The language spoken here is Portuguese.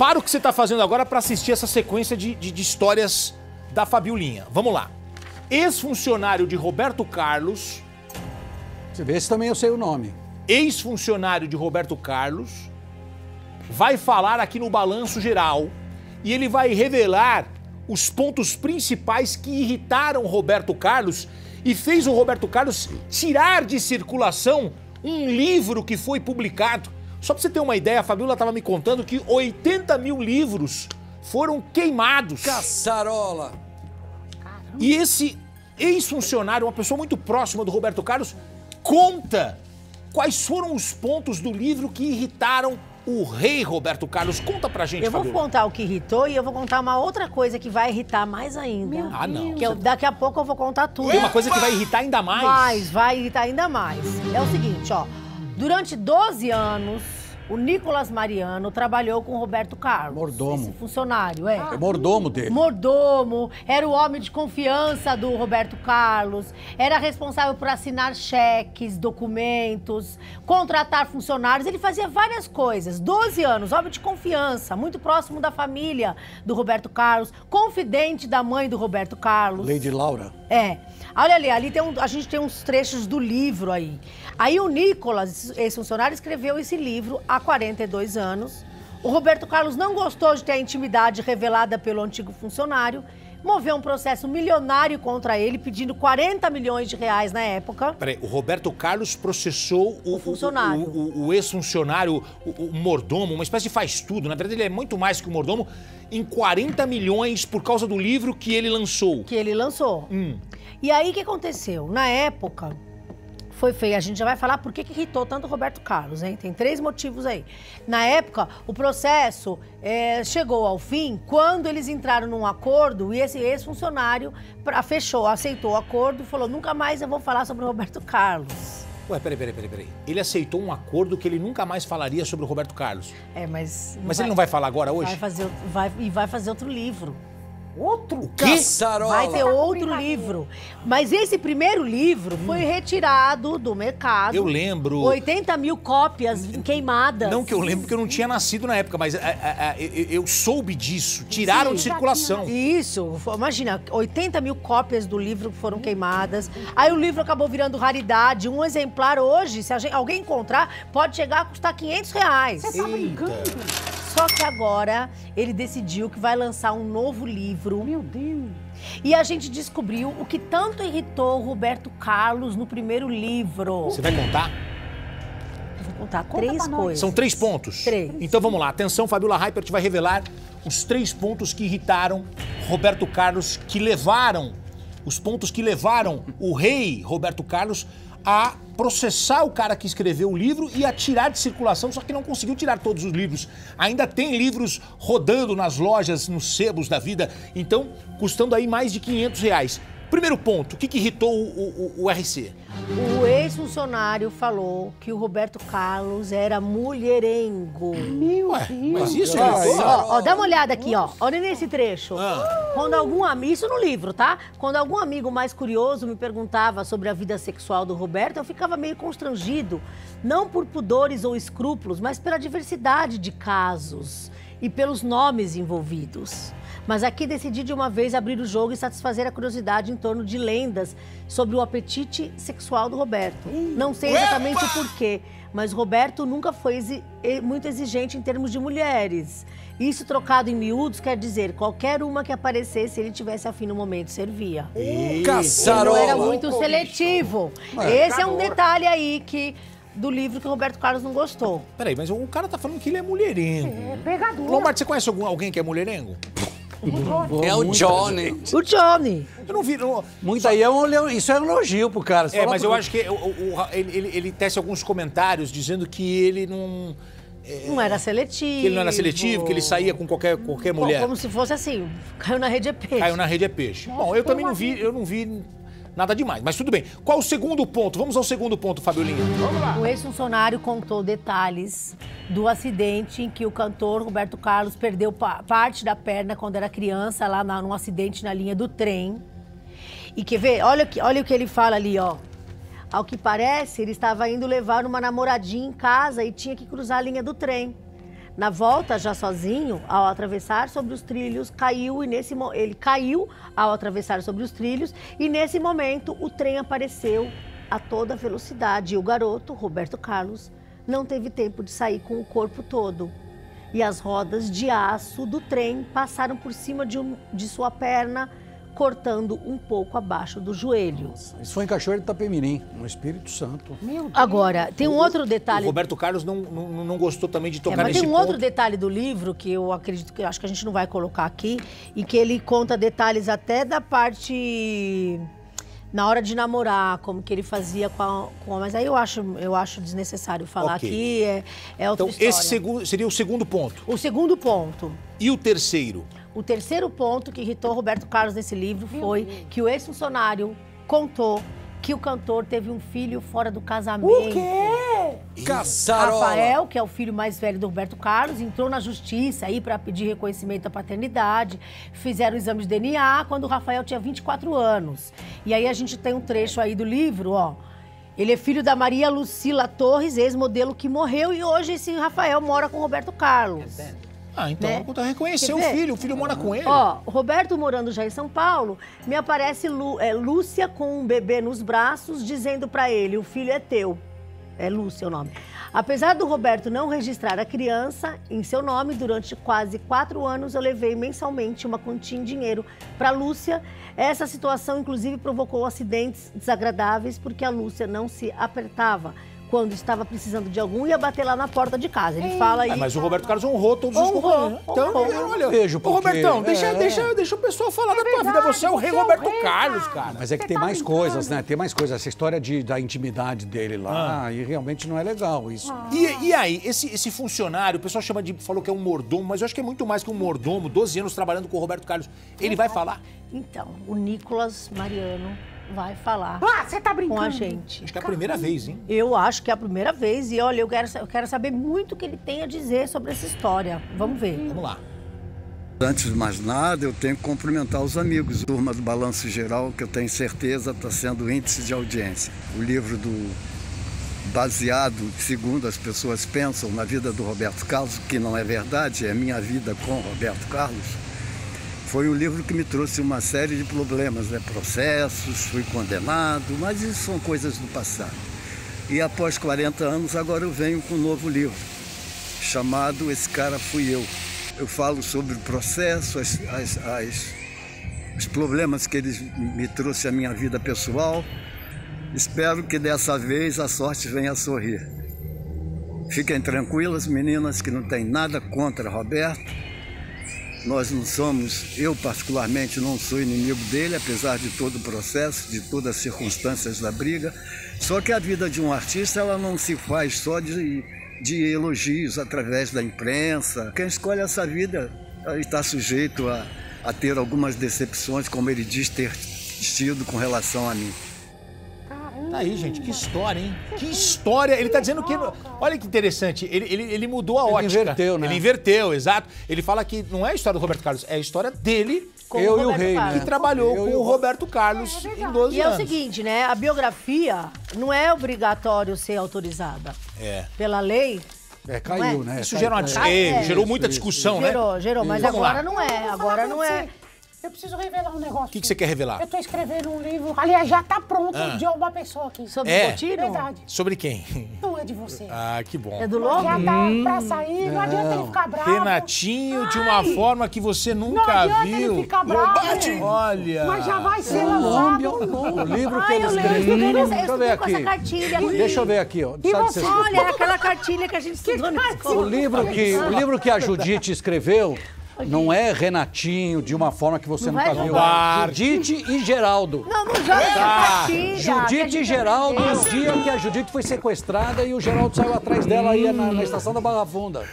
para o que você está fazendo agora para assistir essa sequência de histórias da Fabiolinha. Vamos lá. Ex-funcionário de Roberto Carlos. Você vê, esse também eu sei o nome. Ex-funcionário de Roberto Carlos vai falar aqui no Balanço Geral e ele vai revelar os pontos principais que irritaram Roberto Carlos e fez o Roberto Carlos tirar de circulação um livro que foi publicado. Só para você ter uma ideia, a Fabiola estava me contando que 80 mil livros foram queimados. Caçarola! E esse ex-funcionário, uma pessoa muito próxima do Roberto Carlos, conta quais foram os pontos do livro que irritaram o rei Roberto Carlos. Conta pra gente, Fabiola. Eu vou contar o que irritou e eu vou contar uma outra coisa que vai irritar mais ainda. Ah, não. Daqui a pouco eu vou contar tudo. Tem uma coisa que vai irritar ainda mais. Vai irritar ainda mais. É o seguinte, ó. Durante 12 anos, o Nicolas Mariano trabalhou com o Roberto Carlos. Mordomo. Esse funcionário, é. É mordomo dele. Mordomo, era o homem de confiança do Roberto Carlos, era responsável por assinar cheques, documentos, contratar funcionários, ele fazia várias coisas. 12 anos, homem de confiança, muito próximo da família do Roberto Carlos, confidente da mãe do Roberto Carlos. Lady Laura. É. Olha ali tem a gente tem uns trechos do livro aí. Aí o Nicolas, ex-funcionário, escreveu esse livro há 42 anos. O Roberto Carlos não gostou de ter a intimidade revelada pelo antigo funcionário, moveu um processo milionário contra ele, pedindo 40 milhões de reais na época. Peraí, o Roberto Carlos processou o funcionário. O ex-funcionário, o mordomo, uma espécie de faz-tudo, na verdade ele é muito mais que o mordomo, em 40 milhões por causa do livro que ele lançou. E aí, o que aconteceu? Na época, foi feio. A gente já vai falar por que irritou tanto o Roberto Carlos, hein? Tem 3 motivos aí. Na época, o processo chegou ao fim quando eles entraram num acordo e esse ex-funcionário aceitou o acordo e falou: nunca mais eu vou falar sobre o Roberto Carlos. Ué, peraí. Ele aceitou um acordo que ele nunca mais falaria sobre o Roberto Carlos. Mas ele não vai falar agora hoje? Vai fazer outro livro. Outro? O quê? Caçarola. Vai ter outro livro. Mas esse primeiro livro foi retirado do mercado. Eu lembro. 80 mil cópias queimadas. Não que eu lembro, porque eu não tinha nascido na época, mas eu soube disso. Tiraram de circulação. Isso. Imagina, 80 mil cópias do livro foram queimadas. Aí o livro acabou virando raridade. Um exemplar hoje, se alguém encontrar, pode chegar a custar 500 reais. Você tá brincando? Só que agora ele decidiu que vai lançar um novo livro. Meu Deus! E a gente descobriu o que tanto irritou o Roberto Carlos no primeiro livro. Você vai contar? Eu vou contar 3 coisas. São 3 pontos? 3. Então vamos lá. Atenção, Fabiola Hypert vai revelar os 3 pontos que irritaram Roberto Carlos, os pontos que levaram o rei Roberto Carlos a processar o cara que escreveu o livro e a tirar de circulação, só que não conseguiu tirar todos os livros. Ainda tem livros rodando nas lojas, nos sebos da vida, então custando aí mais de 500 reais. Primeiro ponto, o que irritou o RC? O ex-funcionário falou que o Roberto Carlos era mulherengo. Meu Deus! Mas isso Ó, dá uma olhada aqui, ó. Olha nesse trecho. Quando isso no livro, tá? Quando algum amigo mais curioso me perguntava sobre a vida sexual do Roberto, eu ficava meio constrangido. Não por pudores ou escrúpulos, mas pela diversidade de casos e pelos nomes envolvidos. Mas aqui decidi de uma vez abrir o jogo e satisfazer a curiosidade em torno de lendas sobre o apetite sexual do Roberto. Não sei exatamente o porquê, mas Roberto nunca foi muito exigente em termos de mulheres. Isso, trocado em miúdos, quer dizer, qualquer uma que aparecesse, ele tivesse afim no momento, servia. Caçarola. Ele não era muito seletivo. Esse é um detalhe aí do livro que o Roberto Carlos não gostou. Peraí, mas o cara tá falando que ele é mulherengo. É pegador. Lombardi, você conhece alguém que é mulherengo? É o Johnny. O Johnny. Eu não vi. Muito aí isso é um elogio pro cara. Mas eu acho que ele tece alguns comentários dizendo que ele não. Não era seletivo. Que ele não era seletivo, que ele saía com qualquer mulher. Como se fosse assim, caiu na rede é peixe. Caiu na rede é peixe. Bom, eu também não vi nada demais, mas tudo bem. Qual o segundo ponto? Vamos ao segundo ponto, Fabiolinha. Vamos lá. O ex-funcionário contou detalhes do acidente em que o cantor Roberto Carlos perdeu parte da perna quando era criança, lá num acidente na linha do trem. E quer ver? Olha o que ele fala ali, ó. Ao que parece, ele estava indo levar uma namoradinha em casa e tinha que cruzar a linha do trem. Na volta, já sozinho, ao atravessar sobre os trilhos, ele caiu ao atravessar sobre os trilhos e nesse momento o trem apareceu a toda velocidade e o garoto, Roberto Carlos, não teve tempo de sair com o corpo todo. E as rodas de aço do trem passaram por cima de sua perna, cortando um pouco abaixo do joelho. Isso foi em Cachoeira de Itapemirim, no Espírito Santo. Meu Deus. Agora, tem um outro detalhe. O Roberto Carlos não gostou também de tocar Mas nesse tem um ponto. outro detalhe do livro que eu acredito que acho que a gente não vai colocar aqui, e que ele conta detalhes até da parte na hora de namorar, como que ele fazia mas aí eu acho desnecessário falar Ok. aqui, é outra Então, história. esse seria o segundo ponto. O segundo ponto. E o terceiro? O terceiro ponto que irritou Roberto Carlos nesse livro foi que o ex-funcionário contou que o cantor teve um filho fora do casamento. O quê? Caçarola! Rafael, que é o filho mais velho do Roberto Carlos, entrou na justiça aí para pedir reconhecimento da paternidade. Fizeram o exame de DNA quando o Rafael tinha 24 anos. E aí a gente tem um trecho aí do livro, ó. Ele é filho da Maria Lucila Torres, ex-modelo que morreu, e hoje esse Rafael mora com o Roberto Carlos. Então, Né? reconheceu Quer ver? o filho mora com ele. Ó, o Roberto morando já em São Paulo, me aparece Lúcia com um bebê nos braços, dizendo pra ele, o filho é teu. É Lúcia o nome. Apesar do Roberto não registrar a criança em seu nome, durante quase 4 anos eu levei mensalmente uma quantia em dinheiro para Lúcia. Essa situação, inclusive, provocou acidentes desagradáveis, porque a Lúcia não se apertava. Quando estava precisando de algum, ia bater lá na porta de casa. Ele fala aí... Mas o Roberto Carlos honrou todos os Honrou, companheiros. Então, honrou. olha, Vejo ô, porque- Robertão, deixa o pessoal falar da tua vida. verdade, Você é o rei você é o Roberto rei, Carlos, cara. cara. Mas é que Você tem tá mais brincando. coisas, né? Tem mais coisas. Essa história da intimidade dele lá, e realmente não é legal isso. E aí, esse funcionário, o pessoal falou que é um mordomo, mas eu acho que é muito mais que um mordomo, 12 anos trabalhando com o Roberto Carlos. Ele vai falar? Então, o Nicolas Mariano vai falar Ah, você tá brincando. com a gente. Acho que é a primeira vez, hein? Eu acho que é a primeira vez e, olha, eu quero saber muito o que ele tem a dizer sobre essa história. Vamos ver. Vamos lá. Antes de mais nada, eu tenho que cumprimentar os amigos. Turma do Balanço Geral, que eu tenho certeza está sendo índice de audiência. O livro baseado, segundo as pessoas pensam, na vida do Roberto Carlos, que não é verdade, é minha vida com o Roberto Carlos. Foi um livro que me trouxe uma série de problemas, né? Processos, fui condenado, mas isso são coisas do passado. E após 40 anos, agora eu venho com um novo livro, chamado Esse Cara Fui Eu. Eu falo sobre o processo, os problemas que ele me trouxe à minha vida pessoal. Espero que dessa vez a sorte venha a sorrir. Fiquem tranquilas, meninas, que não tem nada contra Roberto. Nós não somos, eu particularmente não sou inimigo dele, apesar de todo o processo, de todas as circunstâncias da briga. Só que a vida de um artista, ela não se faz só de elogios através da imprensa. Quem escolhe essa vida está sujeito a ter algumas decepções, como ele diz ter tido com relação a mim. Tá aí, gente, que história, hein? Que história! Ele tá dizendo que... Olha que interessante, ele mudou a ótica. inverteu, né? Ele inverteu, exato. Ele fala que não é a história do Roberto Carlos, é a história dele, Com Eu e o Roberto rei, Carlos. que né? trabalhou Eu com e o o Roberto Carlos em 12 E é anos. o seguinte, né? A biografia não é obrigatório ser autorizada. É. Pela lei. Caiu, Não é? né? Isso gerou, É. gerou muita discussão, né? Gerou, mas Vamos lá. agora não é. Agora não é. Eu preciso revelar um negócio. O que você quer revelar? Eu tô escrevendo um livro, aliás, já tá pronto, de uma pessoa aqui. Sobre É. o Botino? Verdade. Sobre quem? Não é de você. Ah, que bom. É do Mas Lobo? já tá pra sair, não adianta ele ficar bravo. Renatinho, de uma Ai, forma que você Não nunca adianta viu. ele ficar bravo. Olha. Mas já vai ser Colômbia, lançado. o livro que Ai, ele eu lembro, escreveu. eu Deixa eu ver estudei com aqui. essa cartilha aqui. Deixa eu ver aqui, ó. E Sabe você? se- Olha, era aquela cartilha que a gente estudou na escola. O livro que a Judite escreveu não é Renatinho de uma forma que você Não nunca vai viu. jogar. Judite e Geraldo. Não joga essa cartilha. que a Judite gente e Geraldo, aprendeu. no dia que a Judite foi sequestrada e o Geraldo saiu atrás dela aí na estação da Barra Funda.